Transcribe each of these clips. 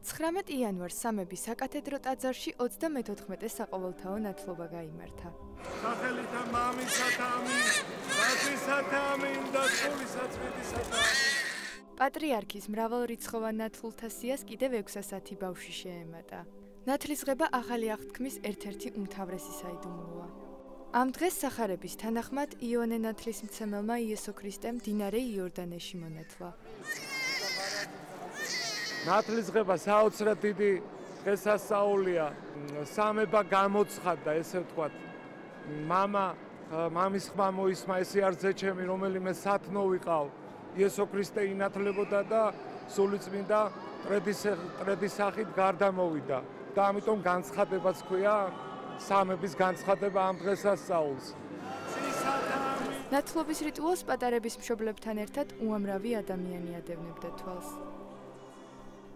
19 იანვარს სამების საკათედრო ტაძარში 34 საყოველთაო ნათლობა გაიმართა. სახელითა მამისათა ამინ, ბაძისათა ამინ და სულისაცვეთისათა ამინ. პატრიარქის მრავალრიცხოვან ნათლულთა სიას კიდევ 610 ბავშვი შეემატა. ნათლისღება ახალი აღთქმის ერთ-ერთი უმთავრესი საიდუმლოა. ამ დღეს სახარების თანახმად იოანე ნათლისმცემელმა იესო ქრისტემ მდინარე იორდანეში მონათლა. ნათლისღება საოცრად დიდი დღესასწაულია. სამება გამოცხადდა, ესე ვთქვათ. მამის ხმა მოისმა, ესი არძე ჩემი, რომელიმე სათნო ვიყავ. იესო ქრისტე ინათლებოდა და სულიწმინდა ტრედის სახით გარდა მოვიდა. და ამიტომ განცხადებაც ქვია სამების განცხადება ამ დღესასწაულს. ნათლობის რიტუალს პატარების მშობლებთან ერთად უამრავი ადამიანი ადევნებდა თვალს.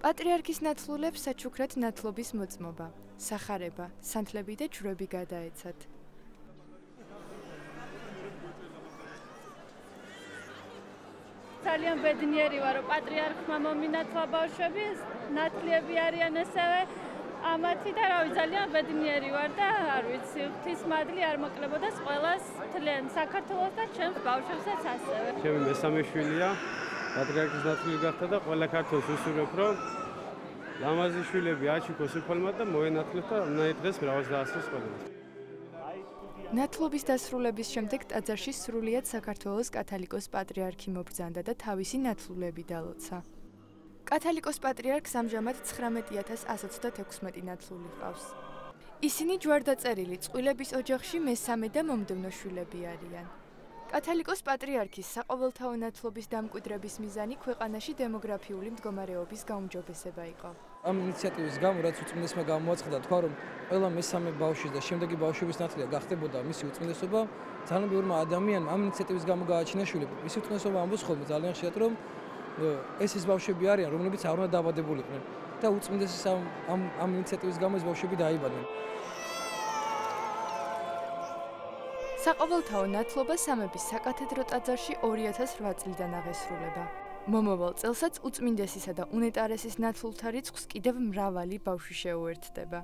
პატრიარქის ნათლულებს საჩუქრად ნათლობის მოწმობა, სახარება, სანთლები და ჯვრები გადაეცათ. ძალიან ბედნიერი ვარ, რომ პატრიარქმა მომინათლა ბავშვები, ნათლიები არიან ესევე ამათი და რავი ძალიან ბედნიერი ვარ და არ ვიცი, ღვთის მადლი არ მოკლებოდეს ყველას თლიან საქართველოს და ჩემს ბავშვებსაც ასევე. ჩემი მესამე შვილია, პატრიარქის ნათლული გახდა და ყველა ქართველს ვუსურვებ, რომ ლამაზი შვილები აჩუქოს უფალმა და მოენათლოს და ნაი დღეს მრავალს დაასრულოს ყველას. ნათლობის დასრულების შემდეგ ტაძარში სრულიად საქართველოს კათალიკოს პატრიარქი მობრძანდა და თავისი ნათლულები დალოცა. კათალიკოს პატრიარქს ამჟამად 19126 ნათლული ჰყავს. ისინი ჯვარდაწერილი წყვილების ოჯახში მესამე და მომდევნო შვილები არიან. კათალიკოს პატრიარქის საყოველთაო ნათლობის დამკვიდრების მიზანი ქვეყანაში დემოგრაფიული მდგომარეობის გაუმჯობესება იყო. ამ ინიციატივის გამო, რაც უწმინდესმა გამოაცხადა, თქვა, რომ ყველა მესამე ბავშვის და შემდეგი ბავშვების ნათლია გახდებოდა მისი უწმინდესობა, ძალიან ბევრმა ადამიანმა ამ ინიციატივის გამო გააჩინა შვილები. მისი უწმინდესობა ამბობს ხოლმე ძალიან ხშირად, რომ ეს ბავშვები არიან, რომლებიც არ უნდა დაბადებულიყვნენ და უწმინდესის ამ ინიციატივის გამო ეს ბავშვები დაიბადნენ. საყოველთაო ნათლობა სამების საკათედრო ტაძარში 2008 წლიდან აღესრულება. მომავალ წელსაც უწმინდესისა და უნეტარესის ნათლულთა რიცხვს კიდევ მრავალი ბავშვი შეუერთდება.